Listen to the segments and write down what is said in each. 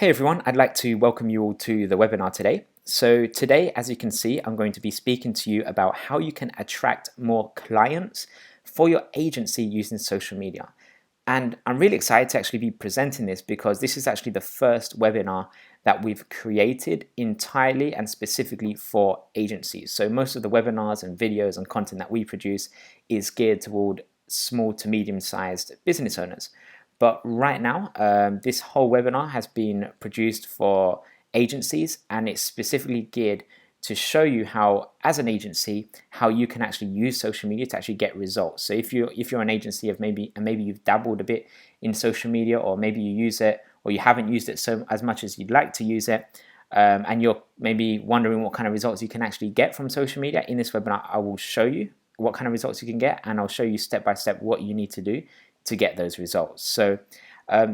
Hey everyone, I'd like to welcome you all to the webinar today. So today, as you can see, I'm going to be speaking to you about how you can attract more clients for your agency using social media. And I'm really excited to actually be presenting this because this is actually the first webinar that we've created entirely and specifically for agencies. So most of the webinars and videos and content that we produce is geared toward small to medium-sized business owners. But right now, this whole webinar has been produced for agencies, and it's specifically geared to show you how, as an agency, how you can actually use social media to actually get results. So if you're an agency of maybe you've dabbled a bit in social media, or maybe you use it or you haven't used it so as much as you'd like to use it, and you're maybe wondering what kind of results you can actually get from social media, in this webinar I will show you what kind of results you can get, and I'll show you step by step what you need to do to get those results. So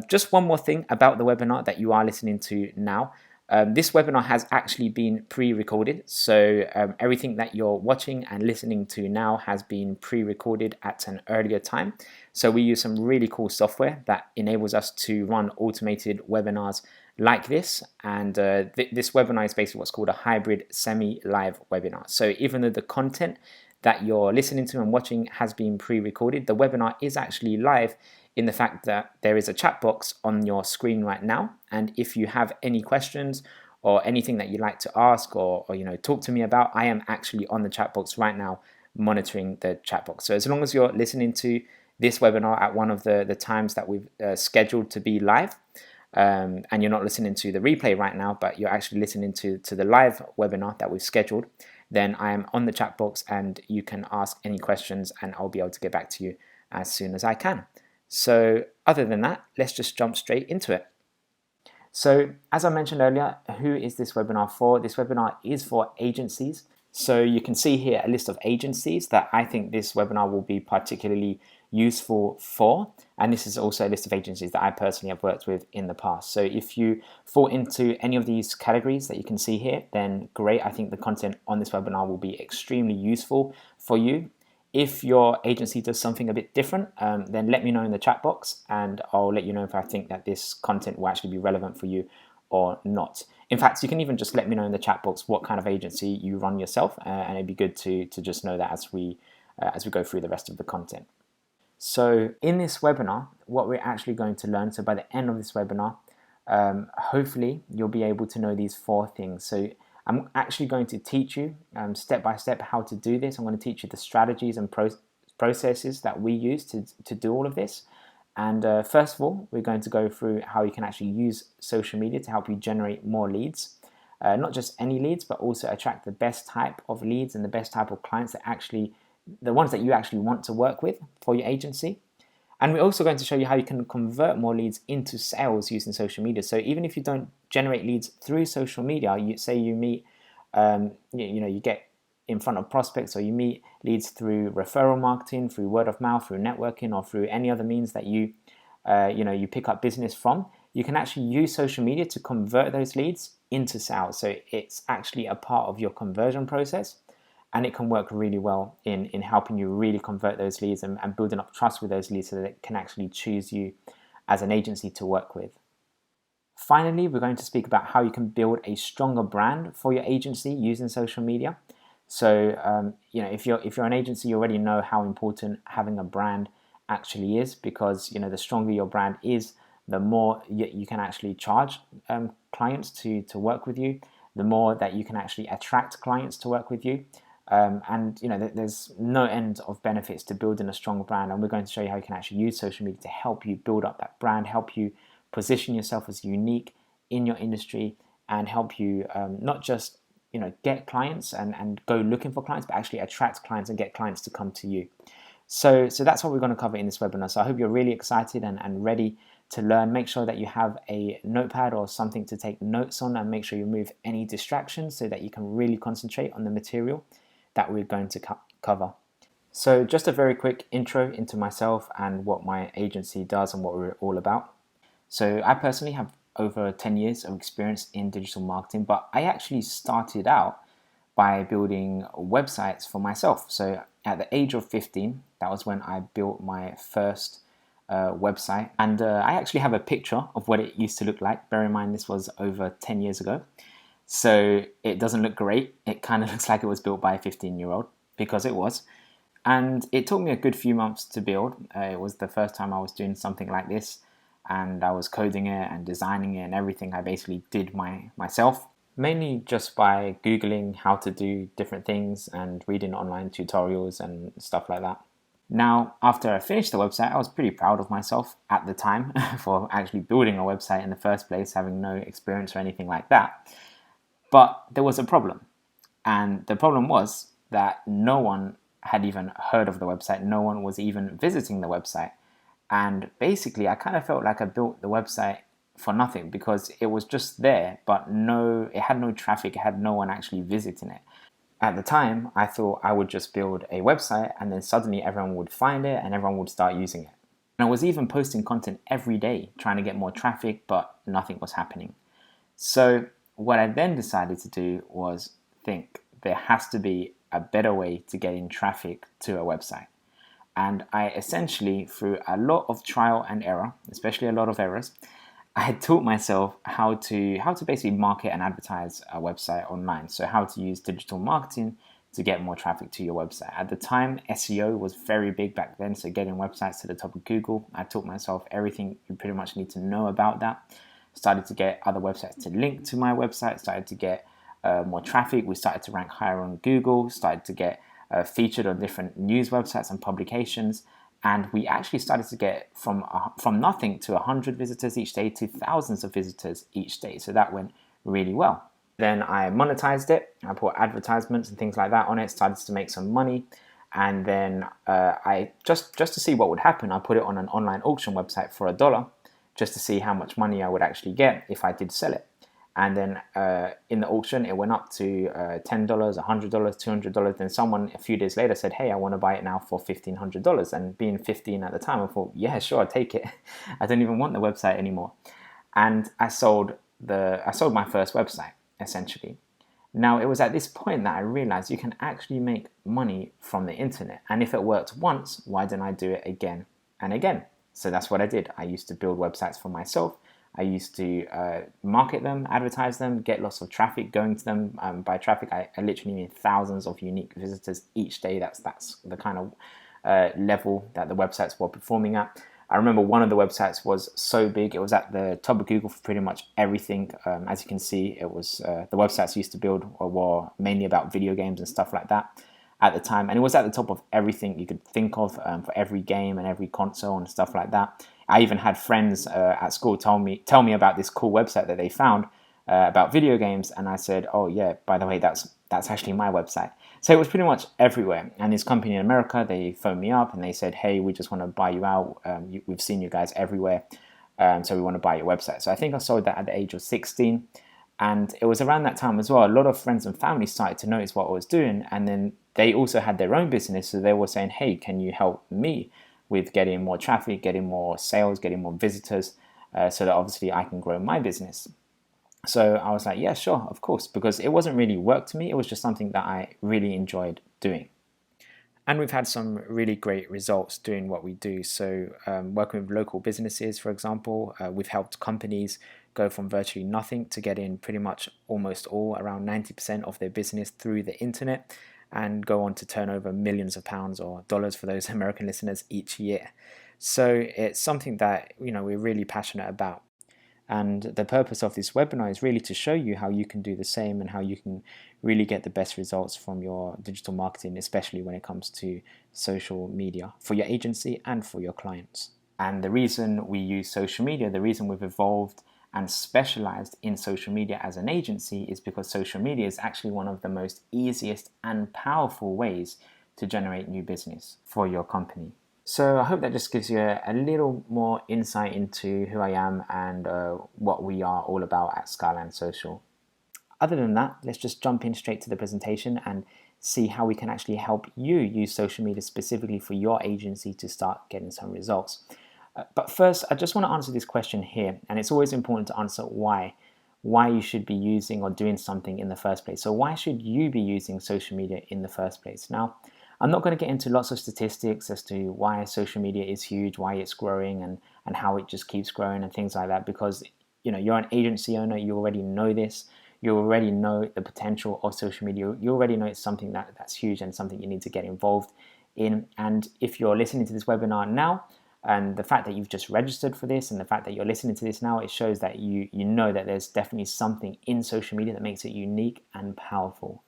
just one more thing about the webinar that you are listening to now. This webinar has actually been pre-recorded, so everything that you're watching and listening to now has been pre-recorded at an earlier time. So we use some really cool software that enables us to run automated webinars like this, and this webinar is basically what's called a hybrid semi-live webinar. So even though the content that you're listening to and watching has been pre-recorded, the webinar is actually live in the fact that there is a chat box on your screen right now, and if you have any questions or anything that you'd like to ask or talk to me about, I am actually on the chat box right now monitoring the chat box. So as long as you're listening to this webinar at one of the times that we've scheduled to be live, and you're not listening to the replay right now, but you're actually listening to the live webinar that we've scheduled, then I am on the chat box and you can ask any questions and I'll be able to get back to you as soon as I can. So other than that, let's just jump straight into it. So as I mentioned earlier, who is this webinar for? This webinar is for agencies. So you can see here a list of agencies that I think this webinar will be particularly useful for, and this is also a list of agencies that I personally have worked with in the past. So if you fall into any of these categories that you can see here, then great. I think the content on this webinar will be extremely useful for you. If your agency does something a bit different, then let me know in the chat box and I'll let you know if I think that this content will actually be relevant for you or not. In fact, you can even just let me know in the chat box what kind of agency you run yourself, and it'd be good to just know that as we go through the rest of the content. So in this webinar, what we're actually going to learn, so by the end of this webinar, hopefully you'll be able to know these 4 things. So I'm actually going to teach you step by step how to do this. I'm going to teach you the strategies and processes that we use to do all of this. And first of all, we're going to go through how you can actually use social media to help you generate more leads. Not just any leads, but also attract the best type of leads and the best type of clients that actually, the ones that you actually want to work with for your agency. And we're also going to show you how you can convert more leads into sales using social media. So even if you don't generate leads through social media, you meet, you get in front of prospects, or you meet leads through referral marketing, through word of mouth, through networking, or through any other means that you pick up business from, you can actually use social media to convert those leads into sales. So it's actually a part of your conversion process, and it can work really well in helping you really convert those leads and building up trust with those leads so that it can actually choose you as an agency to work with. Finally, we're going to speak about how you can build a stronger brand for your agency using social media. So, if you're an agency, you already know how important having a brand actually is, because the stronger your brand is, the more you can actually charge clients to work with you, the more that you can actually attract clients to work with you. And there's no end of benefits to building a strong brand, and we're going to show you how you can actually use social media to help you build up that brand, help you position yourself as unique in your industry, and help you not just get clients and go looking for clients, but actually attract clients and get clients to come to you. So that's what we're going to cover in this webinar. So I hope you're really excited and ready to learn. Make sure that you have a notepad or something to take notes on, and make sure you remove any distractions so that you can really concentrate on the material that we're going to cover. So just a very quick intro into myself and what my agency does and what we're all about. So I personally have over 10 years of experience in digital marketing, but I actually started out by building websites for myself. So at the age of 15, that was when I built my first website, and I actually have a picture of what it used to look like. Bear in mind this was over 10 years ago, so it doesn't look great. It kind of looks like it was built by a 15-year-old, because it was. And it took me a good few months to build. It was the first time I was doing something like this, and I was coding it and designing it and everything. I basically did myself, mainly just by Googling how to do different things and reading online tutorials and stuff like that. Now, after I finished the website, I was pretty proud of myself at the time for actually building a website in the first place, having no experience or anything like that. But there was a problem. And the problem was that no one had even heard of the website. No one was even visiting the website. And basically, I kind of felt like I built the website for nothing, because it was just there, but it had no traffic, it had no one actually visiting it. At the time, I thought I would just build a website and then suddenly everyone would find it and everyone would start using it. And I was even posting content every day trying to get more traffic, but nothing was happening. So what I then decided to do was think there has to be a better way to get in traffic to a website. And I essentially, through a lot of trial and error, especially a lot of errors, I had taught myself how to basically market and advertise a website online. So how to use digital marketing to get more traffic to your website. At the time, SEO was very big back then, so getting websites to the top of Google. I taught myself everything you pretty much need to know about that. Started to get other websites to link to my website, started to get more traffic. We started to rank higher on Google, started to get featured on different news websites and publications. And we actually started to get from nothing to 100 visitors each day to thousands of visitors each day. So that went really well. Then I monetized it. I put advertisements and things like that on it, started to make some money. And then I just to see what would happen, I put it on an online auction website for $1, just to see how much money I would actually get if I did sell it. And then in the auction, it went up to $10, $100, $200. Then someone a few days later said, hey, I want to buy it now for $1,500. And being 15 at the time, I thought, yeah, sure, I'll take it. I don't even want the website anymore. And I sold my first website, essentially. Now, it was at this point that I realized you can actually make money from the internet. And if it worked once, why didn't I do it again and again? So that's what I did. I used to build websites for myself. I used to market them, advertise them, get lots of traffic going to them. By traffic, I literally mean thousands of unique visitors each day. That's the kind of level that the websites were performing at. I remember one of the websites was so big, it was at the top of Google for pretty much everything. As you can see, it was the websites I used to build were mainly about video games and stuff like that at the time, and it was at the top of everything you could think of for every game and every console and stuff like that. I even had friends at school tell me about this cool website that they found about video games, and I said, oh yeah, by the way, that's actually my website. So it was pretty much everywhere. And this company in America, they phoned me up and they said, hey, we just want to buy you out. We've seen you guys everywhere, so we want to buy your website. So I think I sold that at the age of 16. And it was around that time as well, a lot of friends and family started to notice what I was doing, and then they also had their own business, so they were saying, hey, can you help me with getting more traffic, getting more sales, getting more visitors, so that obviously I can grow my business. So I was like, yeah, sure, of course, because it wasn't really work to me, it was just something that I really enjoyed doing. And we've had some really great results doing what we do. So working with local businesses, for example, we've helped companies go from virtually nothing to getting pretty much almost all, around 90% of their business through the internet, and go on to turn over millions of pounds or dollars for those American listeners each year. So it's something that we're really passionate about. And the purpose of this webinar is really to show you how you can do the same and how you can really get the best results from your digital marketing, especially when it comes to social media for your agency and for your clients. And the reason we use social media, the reason we've evolved and specialized in social media as an agency, is because social media is actually one of the most easiest and powerful ways to generate new business for your company. So I hope that just gives you a little more insight into who I am and what we are all about at Skyline Social. Other than that, let's just jump in straight to the presentation and see how we can actually help you use social media specifically for your agency to start getting some results. But first, I just want to answer this question here, and it's always important to answer why you should be using or doing something in the first place. So why should you be using social media in the first place? Now, I'm not going to get into lots of statistics as to why social media is huge, why it's growing, and how it just keeps growing and things like that, because you're an agency owner, you already know this. You already know the potential of social media. You already know it's something that's huge and something you need to get involved in. And if you're listening to this webinar now, and the fact that you've just registered for this and the fact that you're listening to this now, it shows that you know that there's definitely something in social media that makes it unique and powerful.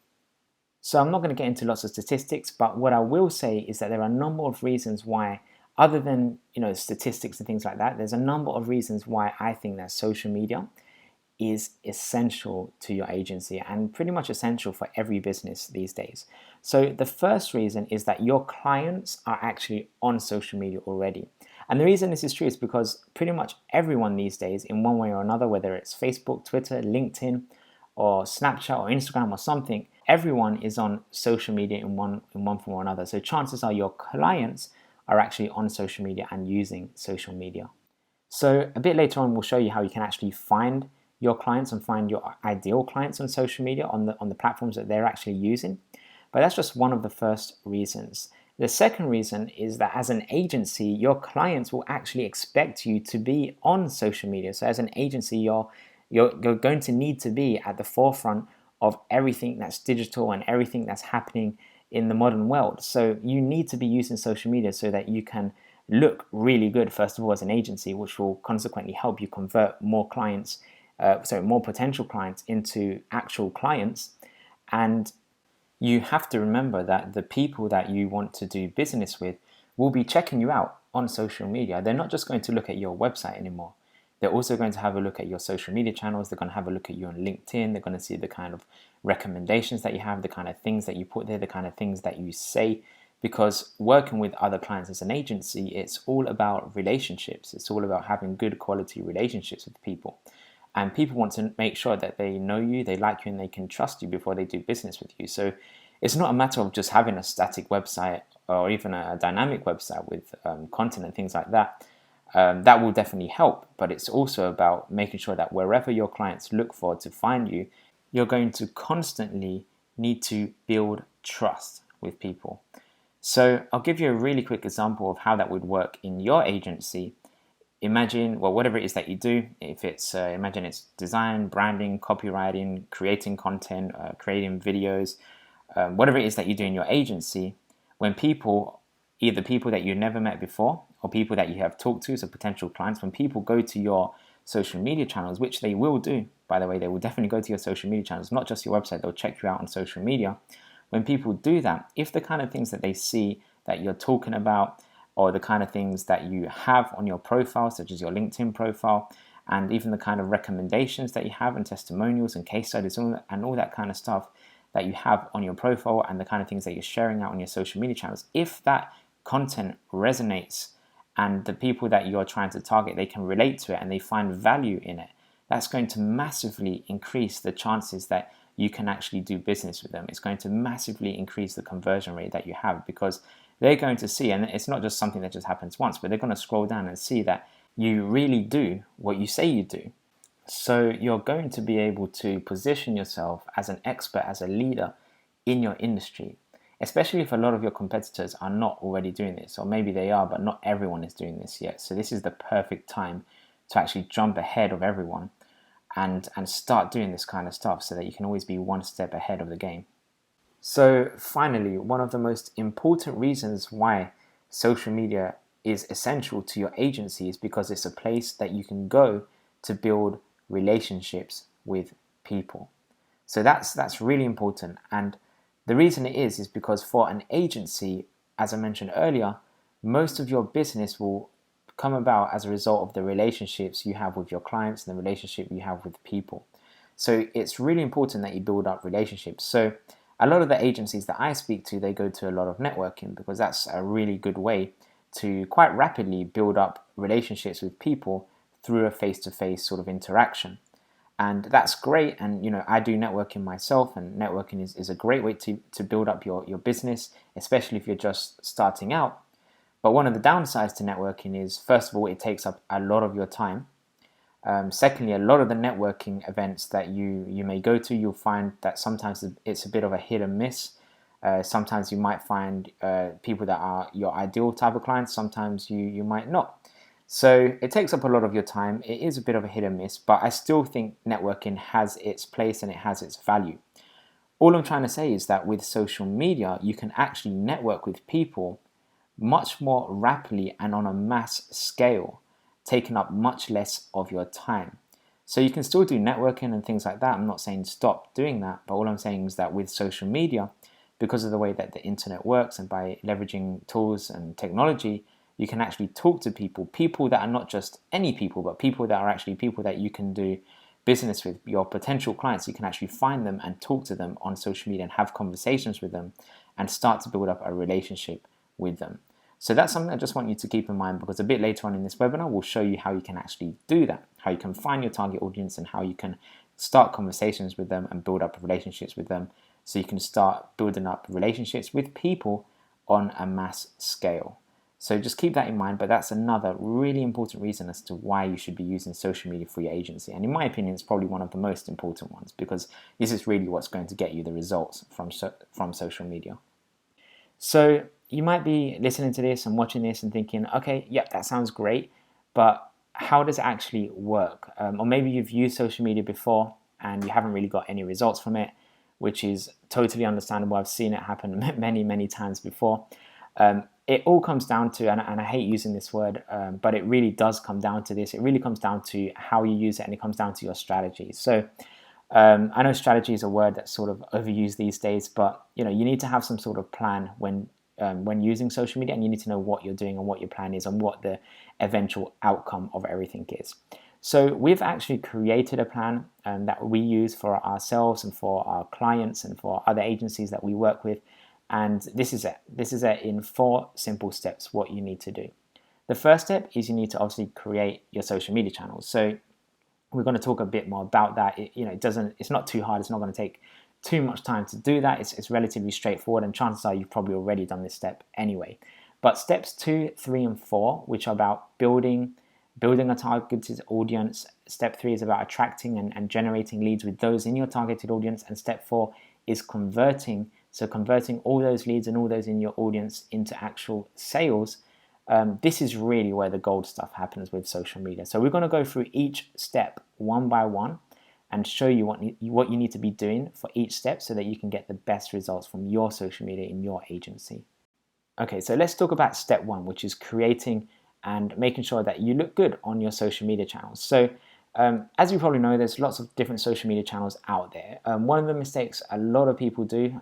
So I'm not going to get into lots of statistics, but what I will say is that there are a number of reasons why, other than statistics and things like that, there's a number of reasons why I think that social media is essential to your agency and pretty much essential for every business these days. So the first reason is that your clients are actually on social media already. And the reason this is true is because pretty much everyone these days, in one way or another, whether it's Facebook, Twitter, LinkedIn, or Snapchat or Instagram or something, everyone is on social media in one form or another. So chances are your clients are actually on social media and using social media. So a bit later on, we'll show you how you can actually find your clients and find your ideal clients on social media on the platforms that they're actually using. But that's just one of the first reasons. The second reason is that as an agency, your clients will actually expect you to be on social media. So as an agency, you're going to need to be at the forefront of everything that's digital and everything that's happening in the modern world. So you need to be using social media so that you can look really good, first of all, as an agency, which will consequently help you convert more clients, more potential clients into actual clients. And you have to remember that the people that you want to do business with will be checking you out on social media. They're not just going to look at your website anymore. They're also going to have a look at your social media channels. They're going to have a look at you on LinkedIn. They're going to see the kind of recommendations that you have, the kind of things that you put there, the kind of things that you say. Because working with other clients as an agency, it's all about relationships. It's all about having good quality relationships with people. And people want to make sure that they know you, they like you, and they can trust you before they do business with you. So it's not a matter of just having a static website or even a dynamic website with content and things like that. That will definitely help, but it's also about making sure that wherever your clients look for to find you, you're going to constantly need to build trust with people. So I'll give you a really quick example of how that would work in your agency. Imagine, whatever it is that you do, if it's, imagine it's design, branding, copywriting, creating content, creating videos, whatever it is that you do in your agency, when people, either people that you've never met before or people that you have talked to, so potential clients, when people go to your social media channels, which they will do, by the way, they will definitely go to your social media channels, not just your website, they'll check you out on social media. When people do that, if the kind of things that they see that you're talking about, or the kind of things that you have on your profile, such as your LinkedIn profile, and even the kind of recommendations that you have and testimonials and case studies and all that kind of stuff that you have on your profile and the kind of things that you're sharing out on your social media channels, if that content resonates and the people that you're trying to target, they can relate to it and they find value in it, that's going to massively increase the chances that you can actually do business with them. It's going to massively increase the conversion rate that you have, because they're going to see, and it's not just something that just happens once, but they're going to scroll down and see that you really do what you say you do. So you're going to be able to position yourself as an expert, as a leader in your industry, especially if a lot of your competitors are not already doing this, or maybe they are, but not everyone is doing this yet. So this is the perfect time to actually jump ahead of everyone and start doing this kind of stuff so that you can always be one step ahead of the game. So finally, one of the most important reasons why social media is essential to your agency is because it's a place that you can go to build relationships with people. So that's really important. And the reason it is because for an agency, as I mentioned earlier, most of your business will come about as a result of the relationships you have with your clients and the relationship you have with people. So it's really important that you build up relationships. So a lot of the agencies that I speak to, they go to a lot of networking because that's a really good way to quite rapidly build up relationships with people through a face-to-face sort of interaction. And that's great. And, I do networking myself, and networking is a great way to build up your business, especially if you're just starting out. But one of the downsides to networking is, first of all, it takes up a lot of your time. Secondly, a lot of the networking events that you may go to, you'll find that sometimes it's a bit of a hit and miss. Sometimes you might find people that are your ideal type of clients. Sometimes you might not. So it takes up a lot of your time. It is a bit of a hit and miss, but I still think networking has its place and it has its value. All I'm trying to say is that with social media, you can actually network with people much more rapidly and on a mass scale, taking up much less of your time. So you can still do networking and things like that. I'm not saying stop doing that, but all I'm saying is that with social media, because of the way that the internet works and by leveraging tools and technology, you can actually talk to people that are not just any people, but people that are actually people that you can do business with, your potential clients. You can actually find them and talk to them on social media and have conversations with them and start to build up a relationship with them. So that's something I just want you to keep in mind, because a bit later on in this webinar, we'll show you how you can actually do that, how you can find your target audience and how you can start conversations with them and build up relationships with them, so you can start building up relationships with people on a mass scale. So just keep that in mind, but that's another really important reason as to why you should be using social media for your agency. And in my opinion, it's probably one of the most important ones, because this is really what's going to get you the results from social media. So you might be listening to this and watching this and thinking, okay, yep, that sounds great, but how does it actually work? Or maybe you've used social media before and you haven't really got any results from it, which is totally understandable. I've seen it happen many, many times before. It all comes down to, and I hate using this word, but it really does come down to this. It really comes down to how you use it, and it comes down to your strategy. So I know strategy is a word that's sort of overused these days, but you need to have some sort of plan when using social media, and you need to know what you're doing and what your plan is and what the eventual outcome of everything is. So we've actually created a plan that we use for ourselves and for our clients and for other agencies that we work with. And this is it. This is it in 4 simple steps, what you need to do. The first step is you need to obviously create your social media channels. So we're going to talk a bit more about that. It's not too hard. It's not going to take too much time to do that. It's relatively straightforward, and chances are you've probably already done this step anyway. But steps 2, 3, and 4, which are about building a targeted audience. Step 3 is about attracting and generating leads with those in your targeted audience. And step 4 is converting. So converting all those leads and all those in your audience into actual sales. This is really where the gold stuff happens with social media. So we're going to go through each step one by one and show you what you need to be doing for each step so that you can get the best results from your social media in your agency. Okay, so let's talk about step 1, which is creating and making sure that you look good on your social media channels. So as you probably know, there's lots of different social media channels out there. One of the mistakes a lot of people do,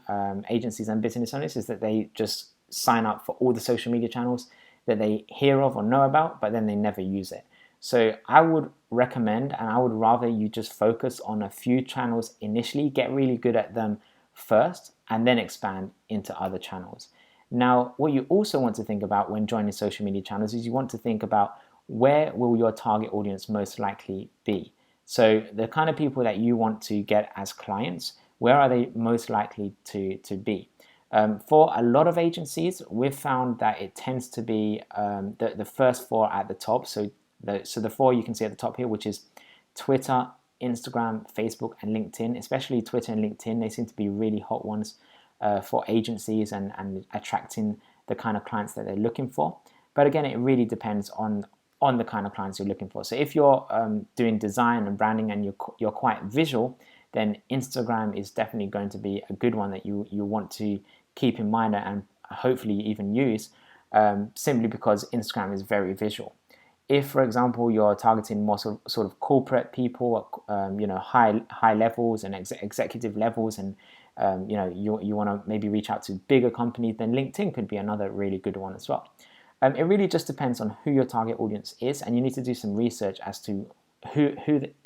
agencies and business owners, is that they just sign up for all the social media channels that they hear of or know about, but then they never use it. So I would recommend, and I would rather you just focus on a few channels initially, get really good at them first, and then expand into other channels. Now, what you also want to think about when joining social media channels is you want to think about, where will your target audience most likely be? So the kind of people that you want to get as clients, where are they most likely to be? For a lot of agencies, we've found that it tends to be the first 4 at the top. So the 4 you can see at the top here, which is Twitter, Instagram, Facebook, and LinkedIn. Especially Twitter and LinkedIn, they seem to be really hot ones for agencies and attracting the kind of clients that they're looking for. But again, it really depends on the kind of clients you're looking for. So if you're doing design and branding and you're quite visual, then Instagram is definitely going to be a good one that you want to keep in mind and hopefully even use, simply because Instagram is very visual. If, for example, you're targeting more sort of corporate people, high levels and executive levels, and you want to maybe reach out to bigger companies, then LinkedIn could be another really good one as well. It really just depends on who your target audience is, and you need to do some research as to who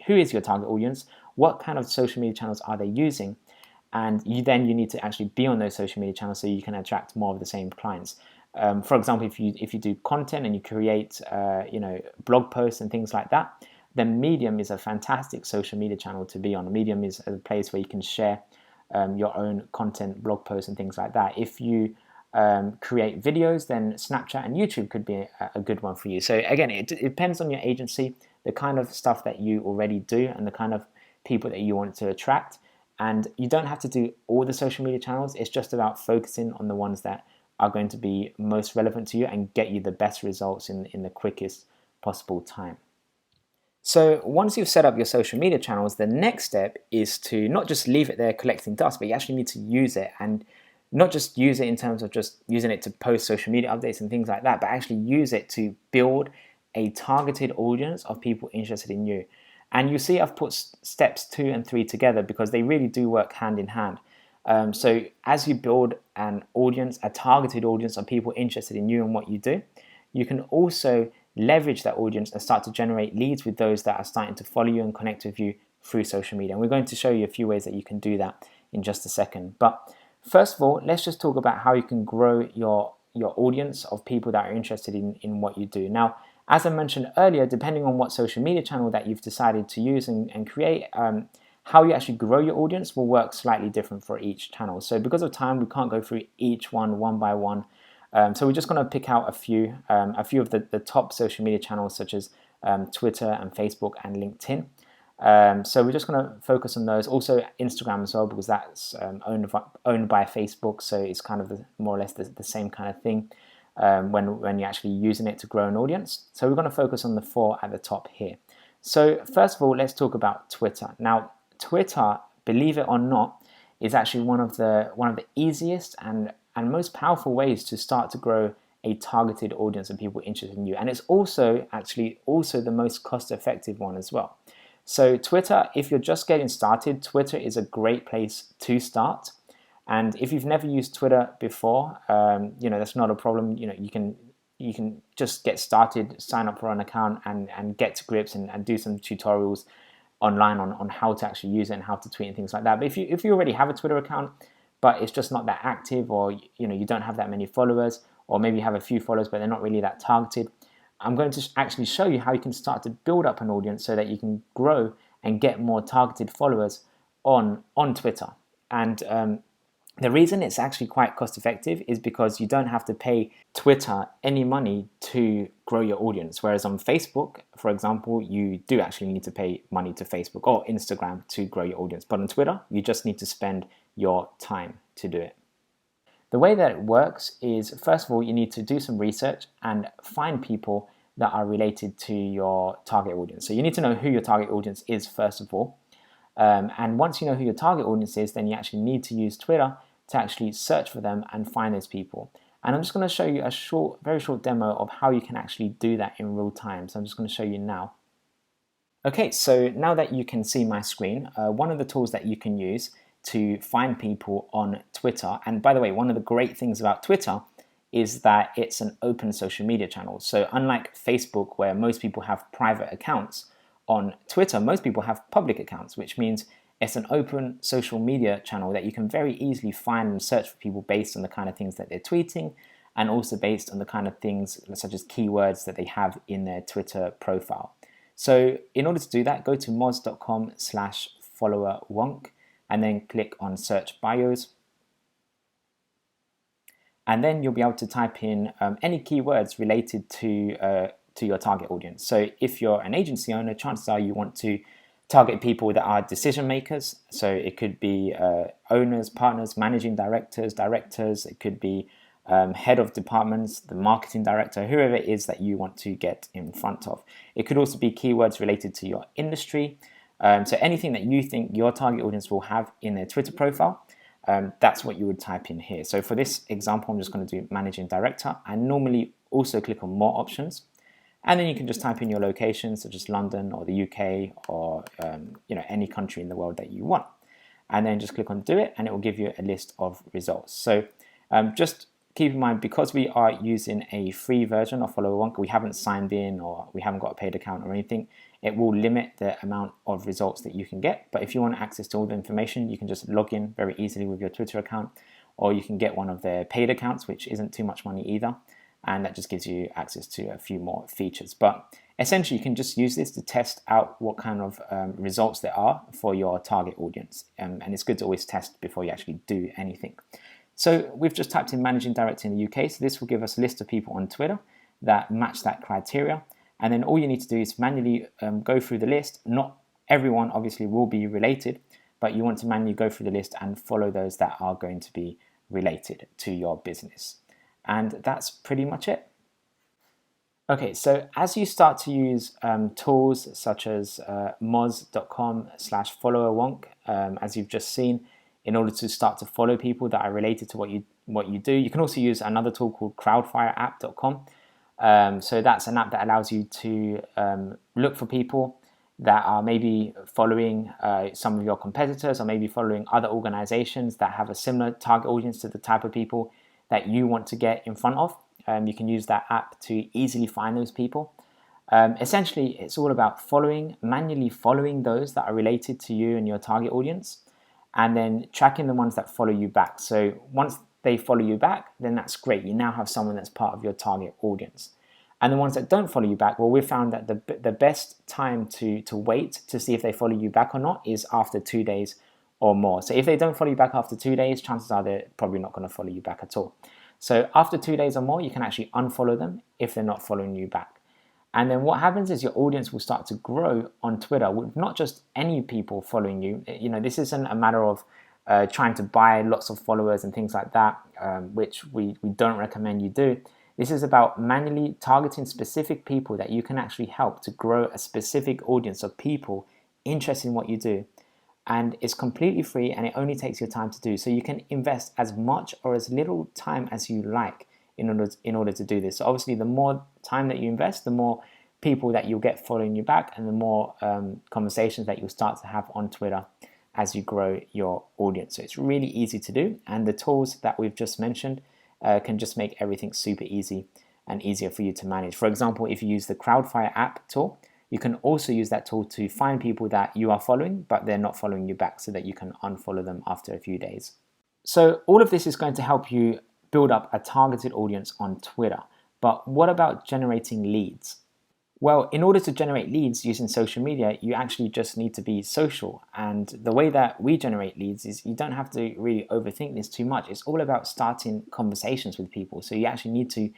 is your target audience, what kind of social media channels are they using, and you need to actually be on those social media channels so you can attract more of the same clients. For example, if you do content and you create blog posts and things like that, then Medium is a fantastic social media channel to be on. Medium is a place where you can share your own content, blog posts and things like that. If you create videos, then Snapchat and YouTube could be a good one for you. So again, it depends on your agency, the kind of stuff that you already do and the kind of people that you want to attract, And you don't have to do all the social media channels. It's just about focusing on the ones that are going to be most relevant to you and get you the best results in the quickest possible time. So once you've set up your social media channels, the next step is to not just leave it there collecting dust, but you actually need to use it, and not just use it in terms of just using it to post social media updates and things like that, but actually use it to build a targeted audience of people interested in you. And you see I've put steps 2 and 3 together because they really do work hand in hand. So as you build an audience, a targeted audience of people interested in you and what you do, you can also leverage that audience and start to generate leads with those that are starting to follow you and connect with you through social media. And we're going to show you a few ways that you can do that in just a second. But first of all, let's just talk about how you can grow your audience of people that are interested in what you do. Now, as I mentioned earlier, depending on what social media channel that you've decided to use and create, how you actually grow your audience will work slightly different for each channel. So because of time, we can't go through each one by one. So we're just going to pick out a few of the top social media channels, such as Twitter and Facebook and LinkedIn. So we're just going to focus on those. Also Instagram as well, because that's owned by Facebook. So it's kind of more or less the same kind of thing when you're actually using it to grow an audience. So we're going to focus on the 4 at the top here. So first of all, let's talk about Twitter. Now, Twitter, believe it or not, is actually one of the easiest and most powerful ways to start to grow a targeted audience of people interested in you. And it's also the most cost-effective one as well. So Twitter, if you're just getting started, Twitter is a great place to start. And if you've never used Twitter before, that's not a problem. You can just get started, sign up for an account, and get to grips and do some tutorials online on how to actually use it and how to tweet and things like that. But if you already have a Twitter account, but it's just not that active, or you don't have that many followers, or maybe you have a few followers but they're not really that targeted, I'm going to actually show you how you can start to build up an audience so that you can grow and get more targeted followers on Twitter. And the reason it's actually quite cost effective is because you don't have to pay Twitter any money to grow your audience. Whereas on Facebook, for example, you do actually need to pay money to Facebook or Instagram to grow your audience. But on Twitter, you just need to spend your time to do it. The way that it works is, first of all, you need to do some research and find people that are related to your target audience. So you need to know who your target audience is, first of all. And once you know who your target audience is, then you actually need to use Twitter to actually search for them and find those people. And I'm just going to show you a very short demo of how you can actually do that in real time. So I'm just going to show you now. Okay, so now that you can see my screen, one of the tools that you can use to find people on Twitter, and by the way, one of the great things about Twitter is that it's an open social media channel. So unlike Facebook, where most people have private accounts, on Twitter, most people have public accounts, which means it's an open social media channel that you can very easily find and search for people based on the kind of things that they're tweeting, and also based on the kind of things such as keywords that they have in their Twitter profile. So in order to do that, go to moz.com/followerwonk and then click on search bios. And then you'll be able to type in any keywords related to your target audience. So if you're an agency owner, chances are you want to target people that are decision makers. So it could be owners, partners, managing directors. It could be head of departments, the marketing director, whoever it is that you want to get in front of. It could also be keywords related to your industry. So anything that you think your target audience will have in their Twitter profile, that's what you would type in here. So for this example, I'm just going to do managing director, and normally also click on more options. And then you can just type in your location, such as London or the UK or any country in the world that you want. And then just click on do it, and it will give you a list of results. So just keep in mind, because we are using a free version of FollowerWonk, we haven't signed in or we haven't got a paid account or anything, it will limit the amount of results that you can get. But if you want access to all the information, you can just log in very easily with your Twitter account, or you can get one of their paid accounts, which isn't too much money either. And that just gives you access to a few more features. But essentially, you can just use this to test out what kind of results there are for your target audience. And it's good to always test before you actually do anything. So we've just typed in managing director in the UK. So this will give us a list of people on Twitter that match that criteria. And then all you need to do is manually go through the list. Not everyone obviously will be related, but you want to manually go through the list and follow those that are going to be related to your business. And that's pretty much it. Okay, so as you start to use tools such as moz.com/followerwonk, as you've just seen, in order to start to follow people that are related to what you do, you can also use another tool called crowdfireapp.com. So that's an app that allows you to look for people that are maybe following some of your competitors, or maybe following other organizations that have a similar target audience to the type of people that you want to get in front of. You can use that app to easily find those people. Essentially, it's all about manually following those that are related to you and your target audience, and then tracking the ones that follow you back. So once they follow you back, then that's great. You now have someone that's part of your target audience. And the ones that don't follow you back, well, we've found that the best time to wait to see if they follow you back or not is after 2 days or more. So if they don't follow you back after 2 days, chances are they're probably not going to follow you back at all. So after 2 days or more, you can actually unfollow them if they're not following you back. And then what happens is your audience will start to grow on Twitter with not just any people following you. This isn't a matter of trying to buy lots of followers and things like that, which we don't recommend you do. This is about manually targeting specific people that you can actually help to grow a specific audience of people interested in what you do. And it's completely free, and it only takes your time to do. So you can invest as much or as little time as you like in order to do this. So obviously, the more time that you invest, the more people that you'll get following you back, and the more conversations that you'll start to have on Twitter as you grow your audience. So it's really easy to do, and the tools that we've just mentioned can just make everything super easy and easier for you to manage. For example, if you use the Crowdfire app tool, you can also use that tool to find people that you are following, but they're not following you back, so that you can unfollow them after a few days. So all of this is going to help you build up a targeted audience on Twitter. But what about generating leads? Well, in order to generate leads using social media, you actually just need to be social. And the way that we generate leads is you don't have to really overthink this too much. It's all about starting conversations with people. So you actually need to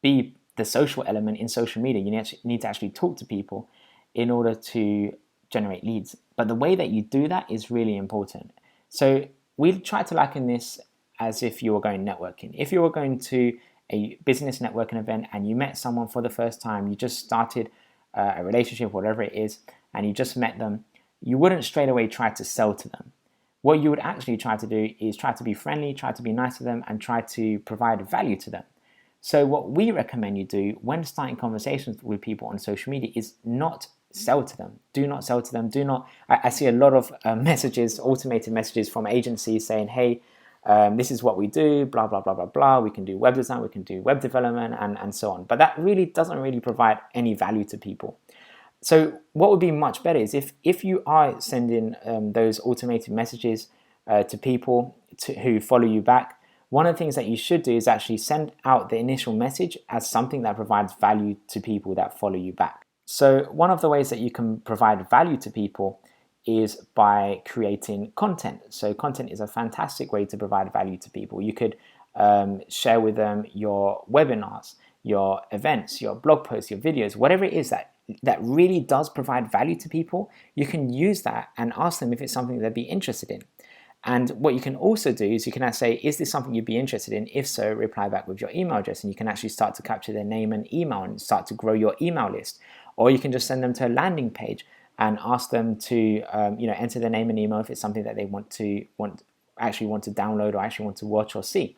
be the social element in social media. You need to actually talk to people in order to generate leads. But the way that you do that is really important. So we try to liken this as if you were going networking. If you were going to a business networking event and you met someone for the first time, you just started a relationship, whatever it is, and you just met them, you wouldn't straight away try to sell to them. What you would actually try to do is try to be friendly, try to be nice to them, and try to provide value to them. So what we recommend you do when starting conversations with people on social media is not sell to them. Do not sell to them. I see a lot of messages, automated messages from agencies saying, hey, this is what we do, blah, blah, blah, blah, blah. We can do web design, we can do web development, and so on. But that really doesn't really provide any value to people. So what would be much better is if you are sending those automated messages to people who follow you back, one of the things that you should do is actually send out the initial message as something that provides value to people that follow you back. So one of the ways that you can provide value to people is by creating content. So content is a fantastic way to provide value to people. You could share with them your webinars, your events, your blog posts, your videos, whatever it is that really does provide value to people. You can use that and ask them if it's something they'd be interested in. And what you can also do is you can say, is this something you'd be interested in? If so, reply back with your email address, and you can actually start to capture their name and email and start to grow your email list. Or you can just send them to a landing page and ask them to enter their name and email if it's something that they want to download or actually want to watch or see.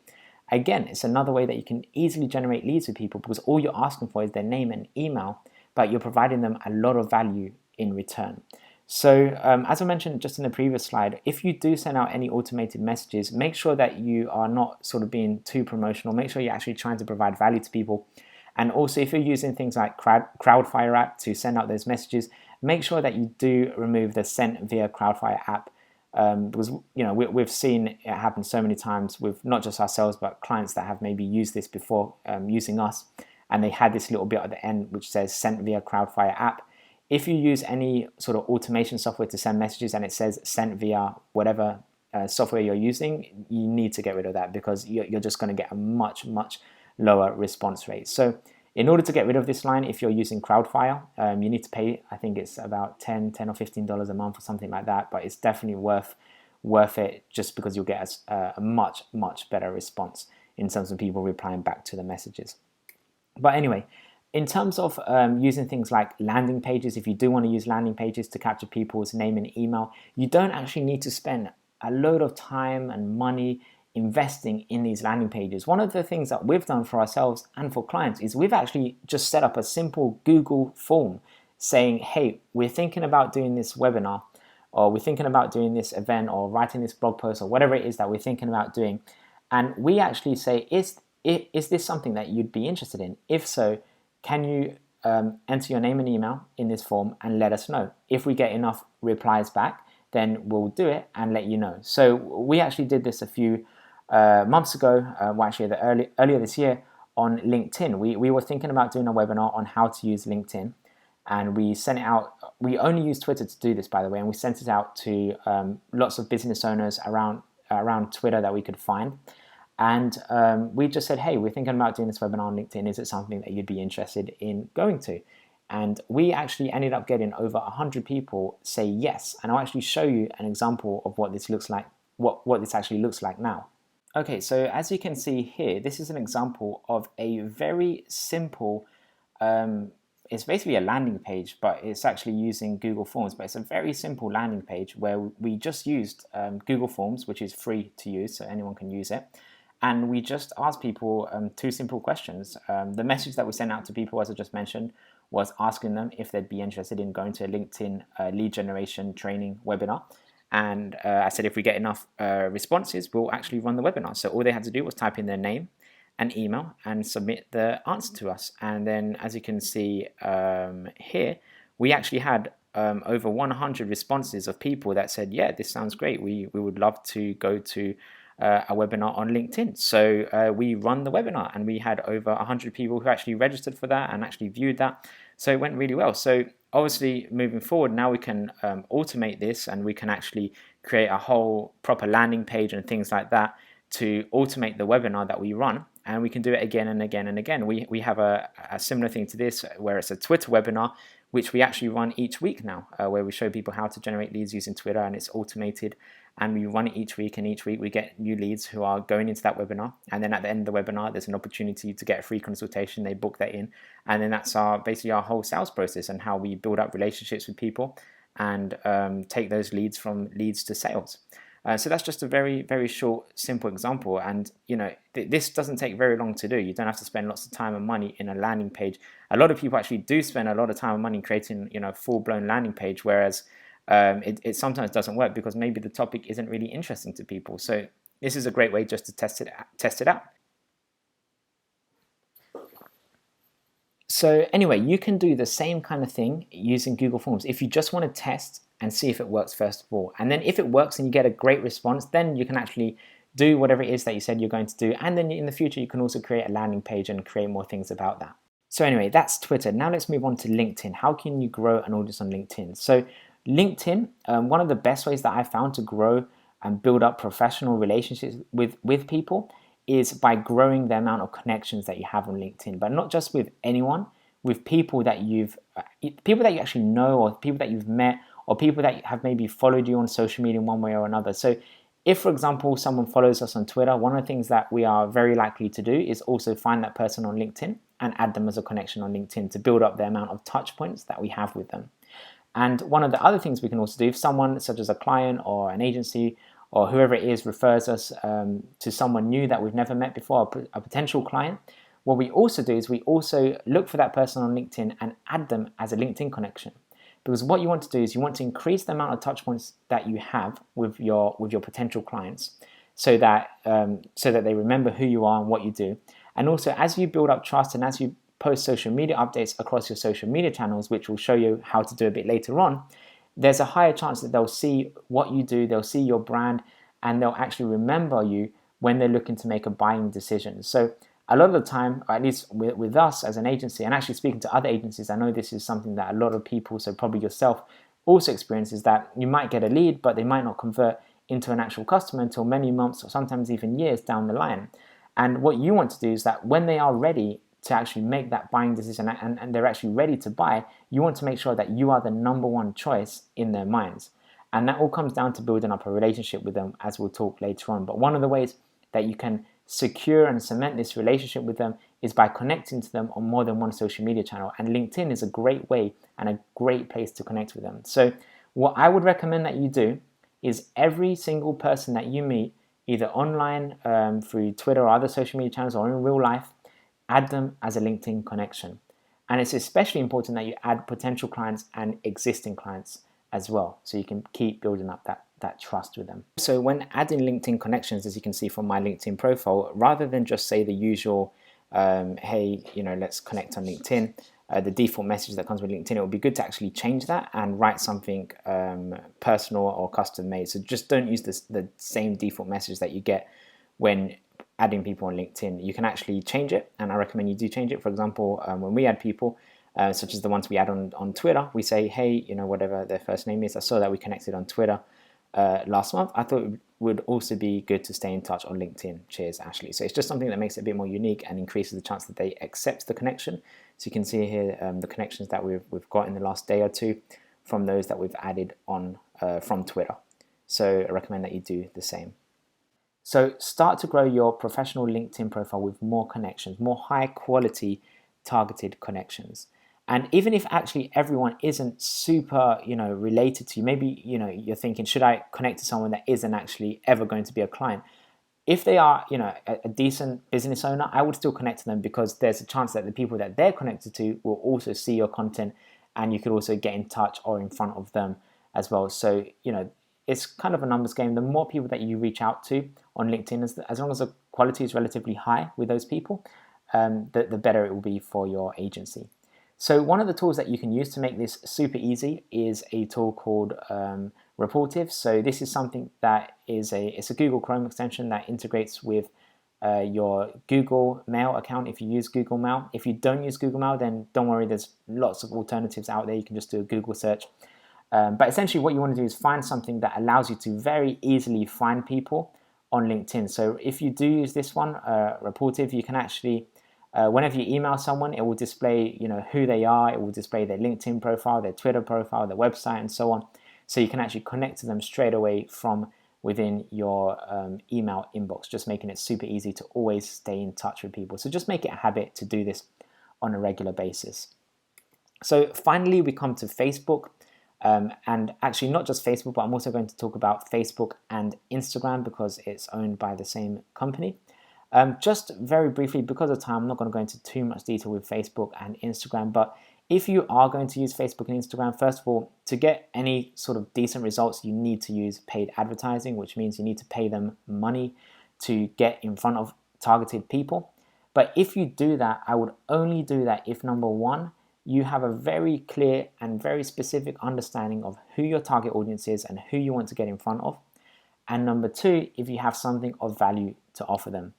Again, it's another way that you can easily generate leads with people, because all you're asking for is their name and email, but you're providing them a lot of value in return. So as I mentioned just in the previous slide, if you do send out any automated messages, make sure that you are not sort of being too promotional. Make sure you're actually trying to provide value to people. And also, if you're using things like Crowdfire app to send out those messages, make sure that you do remove the sent via Crowdfire app, because we've seen it happen so many times with not just ourselves but clients that have maybe used this before using us, and they had this little bit at the end which says sent via Crowdfire app. If you use any sort of automation software to send messages and it says sent via whatever software you're using, you need to get rid of that, because you're just going to get a much lower response rate. So In order to get rid of this line, if you're using Crowdfire, you need to pay, I think it's about $10 or $15 a month or something like that, but it's definitely worth it just because you'll get a much better response in terms of people replying back to the messages. But anyway, in terms of using things like landing pages, if you do want to use landing pages to capture people's name and email, you don't actually need to spend a load of time and money investing in these landing pages. One of the things that we've done for ourselves and for clients is we've actually just set up a simple Google form saying, hey, we're thinking about doing this webinar, or we're thinking about doing this event, or writing this blog post, or whatever it is that we're thinking about doing. And we actually say, is this something that you'd be interested in? If so, can you enter your name and email in this form and let us know? If we get enough replies back, then we'll do it and let you know. So we actually did this a few months ago, actually earlier this year on LinkedIn. We were thinking about doing a webinar on how to use LinkedIn, and we sent it out. We only use Twitter to do this, by the way, and we sent it out to lots of business owners around Twitter that we could find. And we just said, hey, we're thinking about doing this webinar on LinkedIn. Is it something that you'd be interested in going to? And we actually ended up getting over 100 people say yes. And I'll actually show you an example of what this looks like, what this actually looks like now. Okay, so as you can see here, this is an example of a very simple, it's basically a landing page, but it's actually using Google Forms. But it's a very simple landing page where we just used Google Forms, which is free to use, so anyone can use it. And we just asked people two simple questions. The message that we sent out to people, as I just mentioned, was asking them if they'd be interested in going to a LinkedIn lead generation training webinar. And I said, if we get enough responses, we'll actually run the webinar. So all they had to do was type in their name and email and submit the answer to us. And then, as you can see here, we actually had over 100 responses of people that said, yeah, this sounds great. We would love to go to a webinar on LinkedIn. So we run the webinar, and we had over 100 people who actually registered for that and actually viewed that. So it went really well. So obviously, moving forward, now we can automate this, and we can actually create a whole proper landing page and things like that to automate the webinar that we run. And we can do it again and again and again. We have a similar thing to this, where it's a Twitter webinar, which we actually run each week now, where we show people how to generate leads using Twitter, and it's automated. And we run it each week, and each week we get new leads who are going into that webinar. And then at the end of the webinar, there's an opportunity to get a free consultation. They book that in, and then that's basically our whole sales process and how we build up relationships with people and take those leads from leads to sales. So that's just a very, very short, simple example. And this doesn't take very long to do. You don't have to spend lots of time and money in a landing page. A lot of people actually do spend a lot of time and money creating, a full-blown landing page, whereas it sometimes doesn't work because maybe the topic isn't really interesting to people. So this is a great way just to test it out. So anyway, you can do the same kind of thing using Google Forms if you just want to test and see if it works first of all. And then if it works and you get a great response, then you can actually do whatever it is that you said you're going to do. And then in the future, you can also create a landing page and create more things about that. So anyway, that's Twitter. Now let's move on to LinkedIn. How can you grow an audience on LinkedIn? So LinkedIn, one of the best ways that I found to grow and build up professional relationships with people is by growing the amount of connections that you have on LinkedIn, but not just with anyone, with people that you actually know, or people that you've met, or people that have maybe followed you on social media in one way or another. So if, for example, someone follows us on Twitter, one of the things that we are very likely to do is also find that person on LinkedIn and add them as a connection on LinkedIn to build up the amount of touch points that we have with them. And one of the other things we can also do, if someone such as a client or an agency or whoever it is refers us to someone new that we've never met before, a potential client, what we also do is we also look for that person on LinkedIn and add them as a LinkedIn connection. Because what you want to do is you want to increase the amount of touch points that you have with your potential clients, so that they remember who you are and what you do. And also, as you build up trust and as you post social media updates across your social media channels, which we'll show you how to do a bit later on, there's a higher chance that they'll see what you do, they'll see your brand, and they'll actually remember you when they're looking to make a buying decision. So a lot of the time, or at least with us as an agency, and actually speaking to other agencies, I know this is something that a lot of people, so probably yourself, also experience, is that you might get a lead, but they might not convert into an actual customer until many months or sometimes even years down the line. And what you want to do is that when they are ready to actually make that buying decision and they're actually ready to buy, you want to make sure that you are the number one choice in their minds. And that all comes down to building up a relationship with them, as we'll talk later on. But one of the ways that you can secure and cement this relationship with them is by connecting to them on more than one social media channel. And LinkedIn is a great way and a great place to connect with them. So what I would recommend that you do is every single person that you meet, either online, through Twitter or other social media channels, or in real life, add them as a LinkedIn connection. And it's especially important that you add potential clients and existing clients as well, so you can keep building up that trust with them. So when adding LinkedIn connections, as you can see from my LinkedIn profile, rather than just say the usual, hey, let's connect on LinkedIn, the default message that comes with LinkedIn, it would be good to actually change that and write something personal or custom made. So just don't use the same default message that you get when adding people on LinkedIn. You can actually change it, and I recommend you do change it. For example, when we add people, such as the ones we add on Twitter, we say, hey, whatever their first name is. I saw that we connected on Twitter last month. I thought it would also be good to stay in touch on LinkedIn. Cheers, Ashley. So it's just something that makes it a bit more unique and increases the chance that they accept the connection. So you can see here the connections that we've got in the last day or two from those that we've added on from Twitter. So I recommend that you do the same. So start to grow your professional LinkedIn profile with more connections, more high quality targeted connections. And even if actually everyone isn't super, related to you, maybe, you're thinking, should I connect to someone that isn't actually ever going to be a client? If they are, a decent business owner, I would still connect to them, because there's a chance that the people that they're connected to will also see your content, and you could also get in touch or in front of them as well. So, it's kind of a numbers game. The more people that you reach out to on LinkedIn, as long as the quality is relatively high with those people, the better it will be for your agency. So one of the tools that you can use to make this super easy is a tool called Rapportive. So this is something that it's a Google Chrome extension that integrates with your Google Mail account if you use Google Mail. If you don't use Google Mail, then don't worry, there's lots of alternatives out there. You can just do a Google search. But essentially what you want to do is find something that allows you to very easily find people on LinkedIn. So if you do use this one, Rapportive, you can actually, whenever you email someone, it will display who they are, it will display their LinkedIn profile, their Twitter profile, their website, and so on. So you can actually connect to them straight away from within your email inbox, just making it super easy to always stay in touch with people. So just make it a habit to do this on a regular basis. So finally, we come to Facebook. And actually not just Facebook, but I'm also going to talk about Facebook and Instagram, because it's owned by the same company. Just very briefly, because of time, I'm not going to go into too much detail with Facebook and Instagram, but if you are going to use Facebook and Instagram, first of all, to get any sort of decent results, you need to use paid advertising, which means you need to pay them money to get in front of targeted people. But if you do that, I would only do that if, number one, you have a very clear and very specific understanding of who your target audience is and who you want to get in front of. And number two, if you have something of value to offer them.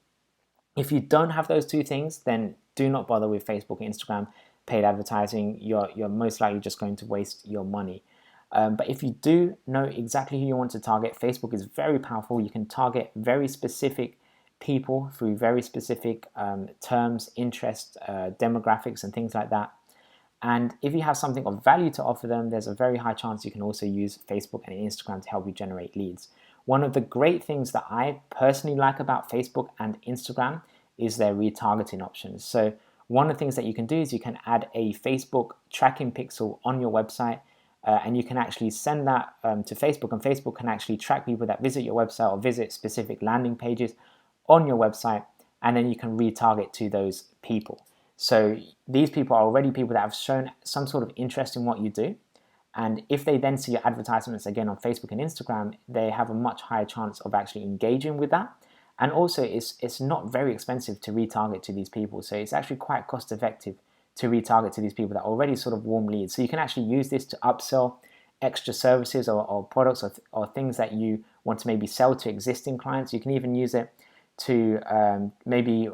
If you don't have those two things, then do not bother with Facebook and Instagram paid advertising. You're most likely just going to waste your money. But if you do know exactly who you want to target, Facebook is very powerful. You can target very specific people through very specific terms, interests, demographics, and things like that. And if you have something of value to offer them, there's a very high chance you can also use Facebook and Instagram to help you generate leads. One of the great things that I personally like about Facebook and Instagram is their retargeting options. So one of the things that you can do is you can add a Facebook tracking pixel on your website, and you can actually send that to Facebook, and Facebook can actually track people that visit your website or visit specific landing pages on your website, and then you can retarget to those people. So these people are already people that have shown some sort of interest in what you do. And if they then see your advertisements again on Facebook and Instagram, they have a much higher chance of actually engaging with that. And also it's not very expensive to retarget to these people. So it's actually quite cost effective to retarget to these people that are already sort of warm leads. So you can actually use this to upsell extra services or products or things that you want to maybe sell to existing clients. You can even use it to maybe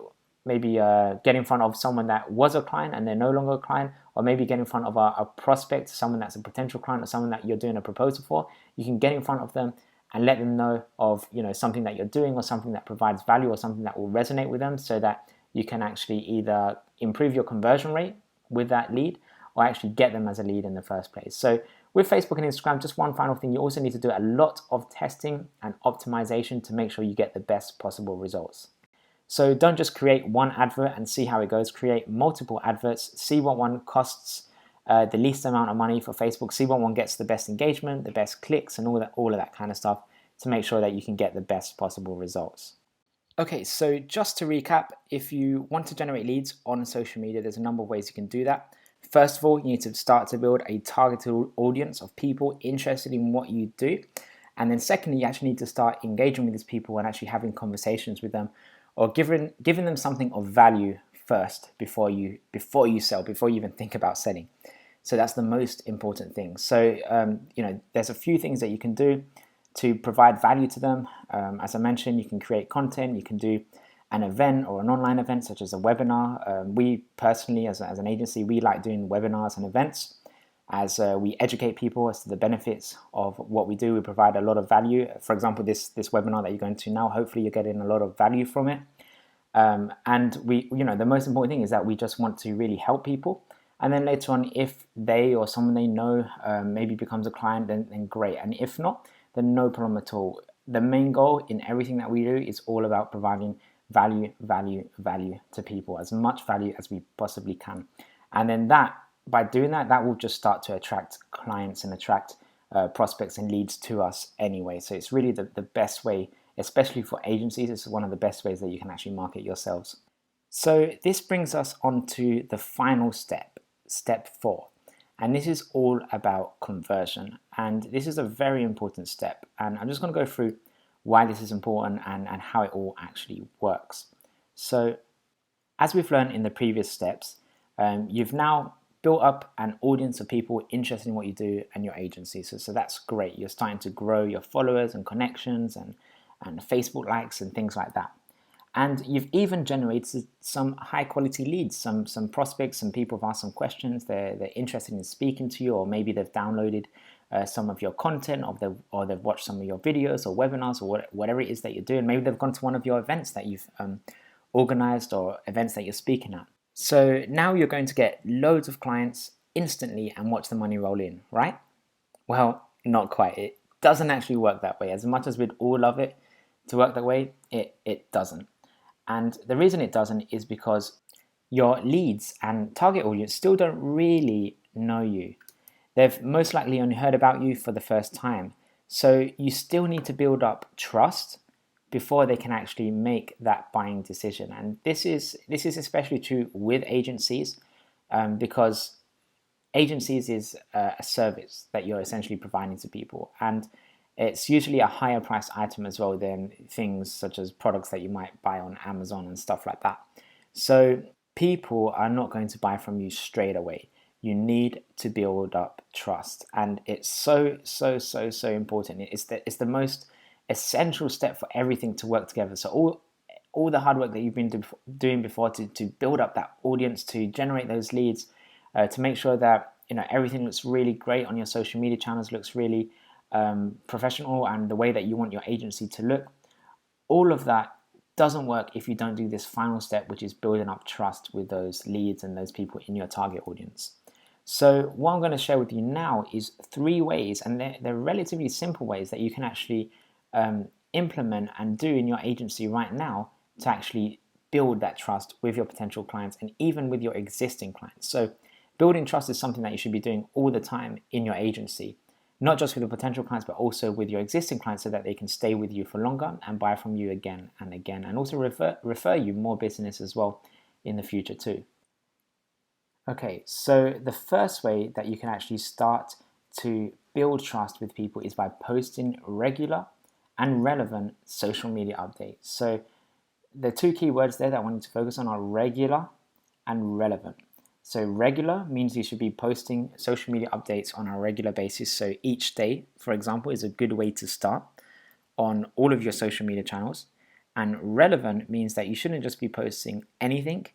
get in front of someone that was a client and they're no longer a client, or maybe get in front of a prospect, someone that's a potential client or someone that you're doing a proposal for. You can get in front of them and let them know of something that you're doing or something that provides value or something that will resonate with them, so that you can actually either improve your conversion rate with that lead or actually get them as a lead in the first place. So with Facebook and Instagram, just one final thing, you also need to do a lot of testing and optimization to make sure you get the best possible results. So don't just create one advert and see how it goes. Create multiple adverts, see what one costs the least amount of money for Facebook, see what one gets the best engagement, the best clicks, and all of that kind of stuff to make sure that you can get the best possible results. Okay, so just to recap, if you want to generate leads on social media, there's a number of ways you can do that. First of all, you need to start to build a targeted audience of people interested in what you do. And then secondly, you actually need to start engaging with these people and actually having conversations with them, or giving them something of value first before you sell, before you even think about selling. So that's the most important thing. So there's a few things that you can do to provide value to them. As I mentioned, you can create content, you can do an event or an online event such as a webinar. We personally, as an agency, we like doing webinars and events as we educate people as to the benefits of what we do. We provide a lot of value. For example, this webinar that you're going to now, hopefully you're getting a lot of value from it. And the most important thing is that we just want to really help people. And then later on, if they or someone they know maybe becomes a client, then great. And if not, then no problem at all. The main goal in everything that we do is all about providing value to people, as much value as we possibly can. And then by doing that will just start to attract clients and attract prospects and leads to us anyway. So it's really the best way, especially for agencies. It's one of the best ways that you can actually market yourselves. So this brings us on to the final step, step 4. And this is all about conversion. And this is a very important step. And I'm just going to go through why this is important and how it all actually works. So as we've learned in the previous steps, you've now built up an audience of people interested in what you do and your agency. So that's great. You're starting to grow your followers and connections and Facebook likes and things like that. And you've even generated some high quality leads, some prospects, some people have asked some questions, they're interested in speaking to you, or maybe they've downloaded some of your content, or they've watched some of your videos or webinars or whatever it is that you're doing. Maybe they've gone to one of your events that you've organized or events that you're speaking at. So now you're going to get loads of clients instantly and watch the money roll in, right? Well, not quite. It doesn't actually work that way. As much as we'd all love it to work that way, it doesn't. And the reason it doesn't is because your leads and target audience still don't really know you. They've most likely only heard about you for the first time. So you still need to build up trust before they can actually make that buying decision. And this is especially true with agencies because agencies is a service that you're essentially providing to people. And it's usually a higher price item as well than things such as products that you might buy on Amazon and stuff like that. So people are not going to buy from you straight away. You need to build up trust. And it's so important. It's the most essential step for everything to work together. So all the hard work that you've been doing before to build up that audience, to generate those leads, to make sure that everything looks really great on your social media channels, looks really professional, and the way that you want your agency to look, all of that doesn't work if you don't do this final step, which is building up trust with those leads and those people in your target audience. So what I'm going to share with you now is 3 ways, and they're relatively simple ways that you can actually implement and do in your agency right now to actually build that trust with your potential clients and even with your existing clients. So building trust is something that you should be doing all the time in your agency, not just with your potential clients, but also with your existing clients, so that they can stay with you for longer and buy from you again and again, and also refer you more business as well in the future too. Okay, so the first way that you can actually start to build trust with people is by posting regular and relevant social media updates. So the 2 key words there that I wanted to focus on are regular and relevant. So regular means you should be posting social media updates on a regular basis. So each day, for example, is a good way to start on all of your social media channels. And relevant means that you shouldn't just be posting anything.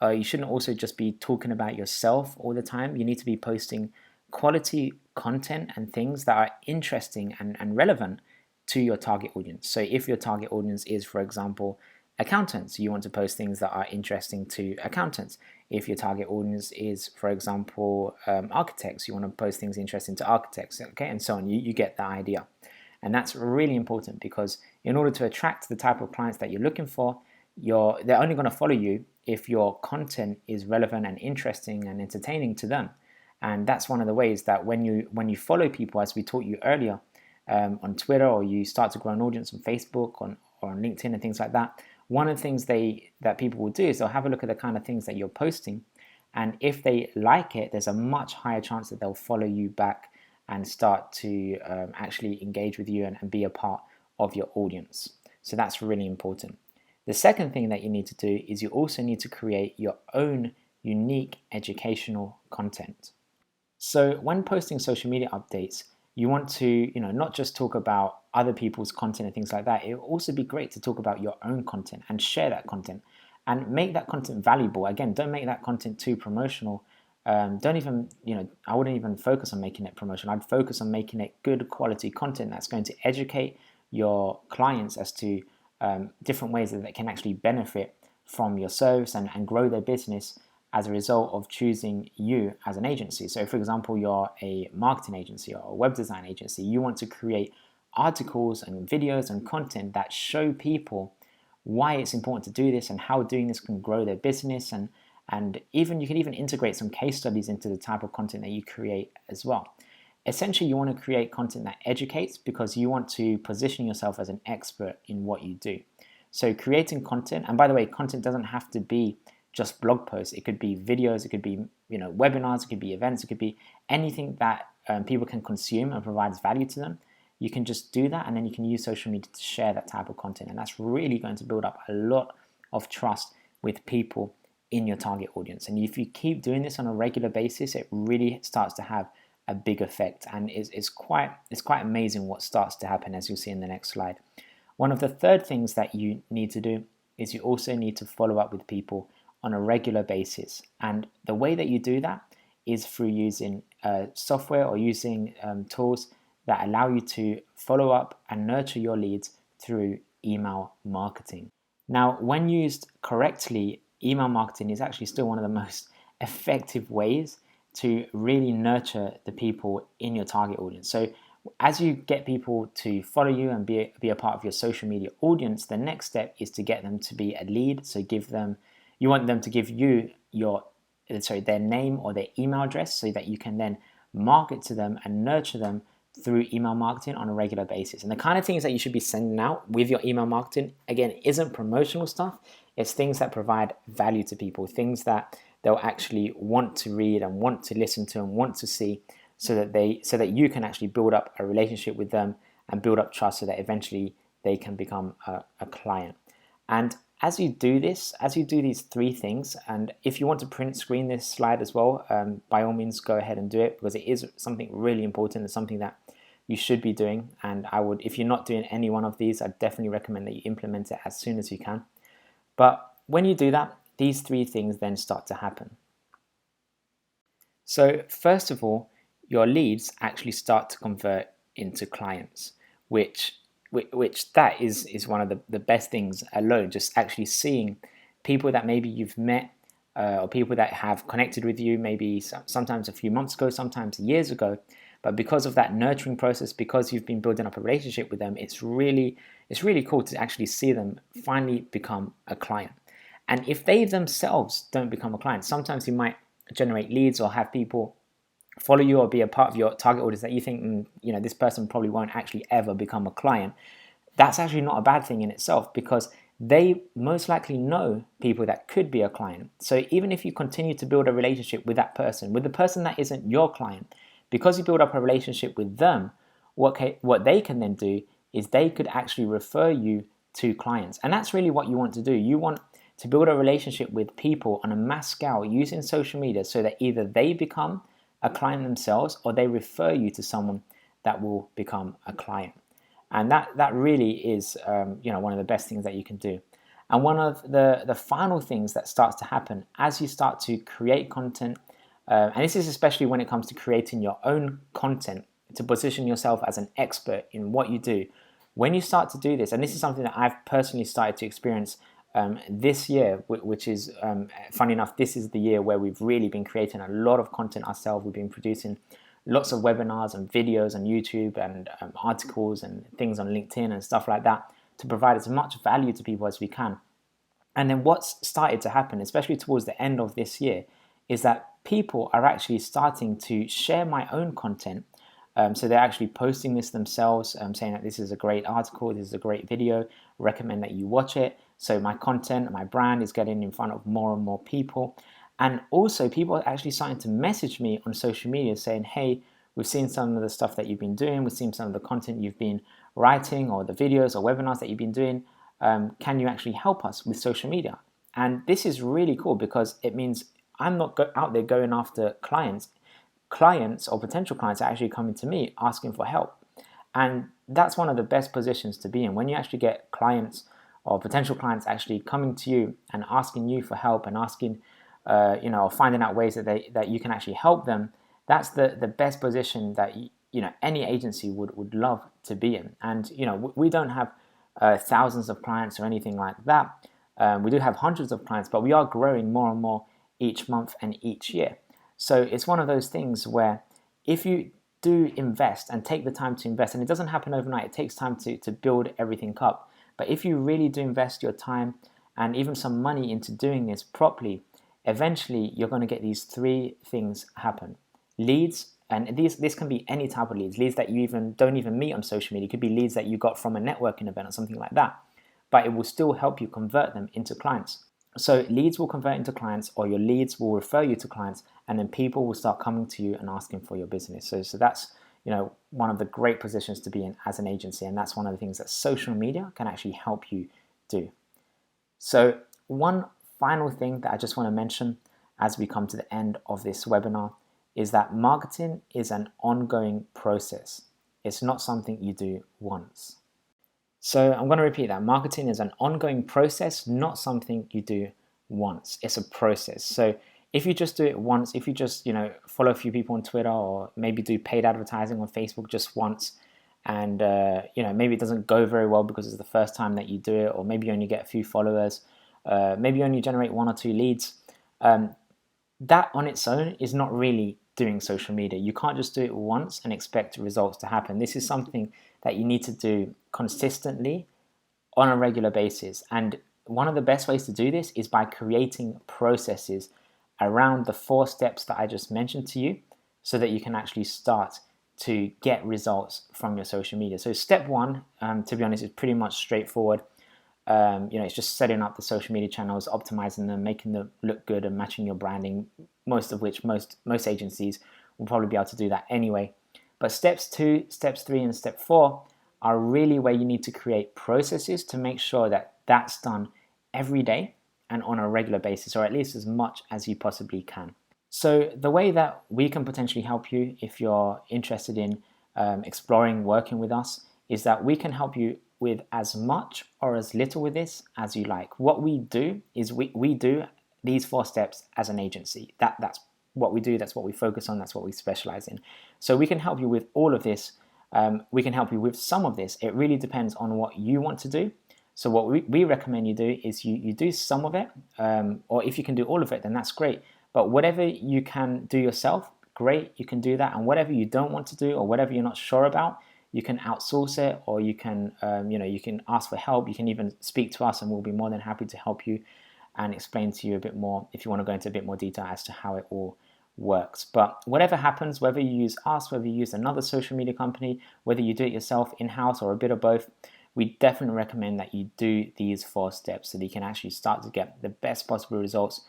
You shouldn't also just be talking about yourself all the time. You need to be posting quality content and things that are interesting and relevant to your target audience. So if your target audience is, for example, accountants, you want to post things that are interesting to accountants. If your target audience is, for example, architects, you want to post things interesting to architects, okay, and so on. You get the idea. And that's really important, because in order to attract the type of clients that you're looking for, they're only going to follow you if your content is relevant and interesting and entertaining to them. And that's one of the ways that when you follow people, as we taught you earlier, on Twitter, or you start to grow an audience on Facebook or on LinkedIn and things like that, one of the things that people will do is they'll have a look at the kind of things that you're posting, and if they like it, there's a much higher chance that they'll follow you back and start to actually engage with you and be a part of your audience. So that's really important. The second thing that you need to do is you also need to create your own unique educational content. So when posting social media updates, you want to, not just talk about other people's content and things like that. It will also be great to talk about your own content and share that content and make that content valuable. Again, don't make that content too promotional. Don't even, I wouldn't even focus on making it promotional. I'd focus on making it good quality content that's going to educate your clients as to different ways that they can actually benefit from your service and grow their business as a result of choosing you as an agency. So for example, you're a marketing agency or a web design agency, you want to create articles and videos and content that show people why it's important to do this and how doing this can grow their business, and even you can even integrate some case studies into the type of content that you create as well. Essentially, you want to create content that educates because you want to position yourself as an expert in what you do. So creating content, and by the way, content doesn't have to be just blog posts. It could be videos, it could be webinars, it could be events, it could be anything that people can consume and provides value to them. You can just do that, and then you can use social media to share that type of content, and that's really going to build up a lot of trust with people in your target audience. And if you keep doing this on a regular basis, it really starts to have a big effect, and it's quite amazing what starts to happen, as you'll see in the next slide. One of the third things that you need to do is you also need to follow up with people on a regular basis, and the way that you do that is through using software or using tools that allow you to follow up and nurture your leads through email marketing. Now, when used correctly, email marketing is actually still one of the most effective ways to really nurture the people in your target audience. So as you get people to follow you and be a part of your social media audience, the next step is to get them to be a lead. So you want them to give you their name or their email address, so that you can then market to them and nurture them through email marketing on a regular basis. And the kind of things that you should be sending out with your email marketing, again, isn't promotional stuff. It's things that provide value to people, things that they'll actually want to read and want to listen to and want to see, so that you can actually build up a relationship with them and build up trust, so that eventually they can become a client. And as you do these three things, and if you want to print screen this slide as well, by all means go ahead and do it, because it is something really important. It's something that you should be doing, and if you're not doing any one of these, I definitely recommend that you implement it as soon as you can. But when you do that, these three things then start to happen. So first of all, your leads actually start to convert into clients, which that is one of the best things alone. Just actually seeing people that maybe you've met, or people that have connected with you maybe sometimes a few months ago, sometimes years ago, but because of that nurturing process, because you've been building up a relationship with them, it's really cool to actually see them finally become a client. And if they themselves don't become a client, sometimes you might generate leads or have people follow you or be a part of your target audience that you think, this person probably won't actually ever become a client. That's actually not a bad thing in itself, because they most likely know people that could be a client. So even if you continue to build a relationship with that person, with the person that isn't your client, because you build up a relationship with them, what they can then do is they could actually refer you to clients. And that's really what you want to do. You want to build a relationship with people on a mass scale using social media, so that either they become a client themselves or they refer you to someone that will become a client. And that really is one of the best things that you can do. And one of the final things that starts to happen as you start to create content, and this is especially when it comes to creating your own content to position yourself as an expert in what you do. When you start to do this, and this is something that I've personally started to experience this year, which is funny enough, this is the year where we've really been creating a lot of content ourselves. We've been producing lots of webinars and videos on YouTube and articles and things on LinkedIn and stuff like that to provide as much value to people as we can. And then what's started to happen, especially towards the end of this year, is that people are actually starting to share my own content. So they're actually posting this themselves, saying that this is a great article, this is a great video, recommend that you watch it. So my content, my brand is getting in front of more and more people. And also people are actually starting to message me on social media saying, hey, we've seen some of the stuff that you've been doing, we've seen some of the content you've been writing or the videos or webinars that you've been doing. Can you actually help us with social media? And this is really cool because it means I'm not out there going after clients. Clients or potential clients are actually coming to me asking for help. And that's one of the best positions to be in. When you actually get clients or potential clients actually coming to you and asking you for help and asking, or finding out ways that you can actually help them, that's the best position that any agency would love to be in. And we don't have thousands of clients or anything like that. We do have hundreds of clients, but we are growing more and more each month and each year. So it's one of those things where if you do invest and take the time to invest, and it doesn't happen overnight, it takes time to build everything up. But if you really do invest your time and even some money into doing this properly, eventually you're going to get these three things happen. Leads, and this can be any type of leads that you don't even meet on social media. It could be leads that you got from a networking event or something like that, but it will still help you convert them into clients. So leads will convert into clients, or your leads will refer you to clients, and then people will start coming to you and asking for your business. So that's one of the great positions to be in as an agency, and that's one of the things that social media can actually help you do. So one final thing that I just want to mention as we come to the end of this webinar is that marketing is an ongoing process. It's not something you do once. So I'm going to repeat that. Marketing is an ongoing process, not something you do once. It's a process. So if you just do it once, if you just follow a few people on Twitter or maybe do paid advertising on Facebook just once, and maybe it doesn't go very well because it's the first time that you do it, or maybe you only get a few followers, maybe you only generate 1 or 2 leads, that on its own is not really doing social media. You can't just do it once and expect results to happen. This is something that you need to do consistently on a regular basis. And one of the best ways to do this is by creating processes around the 4 steps that I just mentioned to you, so that you can actually start to get results from your social media. So step 1, to be honest, is pretty much straightforward. It's just setting up the social media channels, optimizing them, making them look good, and matching your branding, most of which most agencies will probably be able to do that anyway. But steps 2, steps 3, and step 4 are really where you need to create processes to make sure that that's done every day and on a regular basis, or at least as much as you possibly can. So the way that we can potentially help you, if you're interested in exploring working with us, is that we can help you with as much or as little with this as you like. What we do is we do these 4 steps as an agency. That's what we do, that's what we focus on, that's what we specialize in. So we can help you with all of this. We can help you with some of this. It really depends on what you want to do. So what we recommend you do is you do some of it, or if you can do all of it, then that's great. But whatever you can do yourself, great, you can do that. And whatever you don't want to do, or whatever you're not sure about, you can outsource it, or you can, you can ask for help. You can even speak to us, and we'll be more than happy to help you and explain to you a bit more if you want to go into a bit more detail as to how it all works. But whatever happens, whether you use us, whether you use another social media company, whether you do it yourself in-house or a bit of both, we definitely recommend that you do these 4 steps so that you can actually start to get the best possible results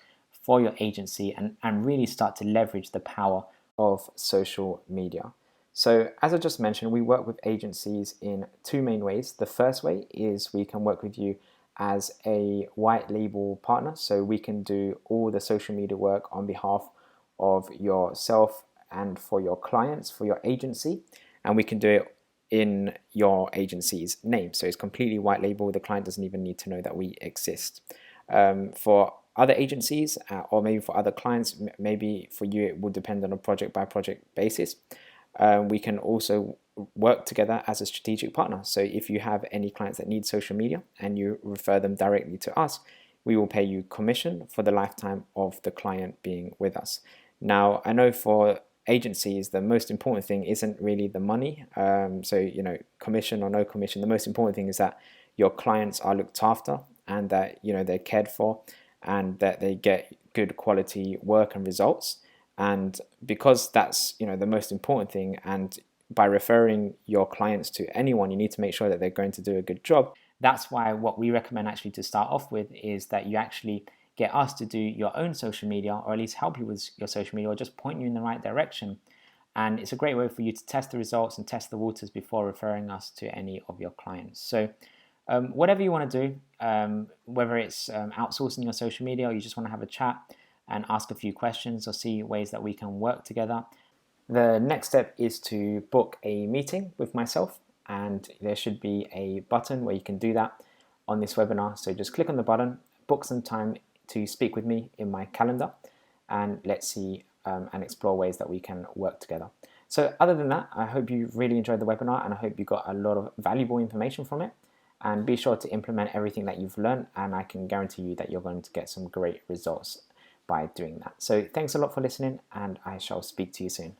for your agency and really start to leverage the power of social media. So as I just mentioned, we work with agencies in 2 main ways. The first way is we can work with you as a white label partner. So we can do all the social media work on behalf of yourself and for your clients, for your agency, and we can do it in your agency's name. So it's completely white label. The client doesn't even need to know that we exist. For other agencies, or maybe for other clients, maybe for you it will depend on a project by project basis. We can also work together as a strategic partner. So if you have any clients that need social media and you refer them directly to us, we will pay you commission for the lifetime of the client being with us. Now, I know for agencies, the most important thing isn't really the money. So, commission or no commission, the most important thing is that your clients are looked after and that, they're cared for and that they get good quality work and results. And because that's, the most important thing, and by referring your clients to anyone, you need to make sure that they're going to do a good job. That's why what we recommend actually to start off with is that you actually get us to do your own social media, or at least help you with your social media, or just point you in the right direction. And it's a great way for you to test the results and test the waters before referring us to any of your clients. So whatever you want to do, whether it's outsourcing your social media or you just want to have a chat and ask a few questions or see ways that we can work together, the next step is to book a meeting with myself, and there should be a button where you can do that on this webinar. So just click on the button, book some time to speak with me in my calendar, and let's see and explore ways that we can work together. So other than that, I hope you really enjoyed the webinar and I hope you got a lot of valuable information from it. And be sure to implement everything that you've learned, and I can guarantee you that you're going to get some great results by doing that. So thanks a lot for listening, and I shall speak to you soon.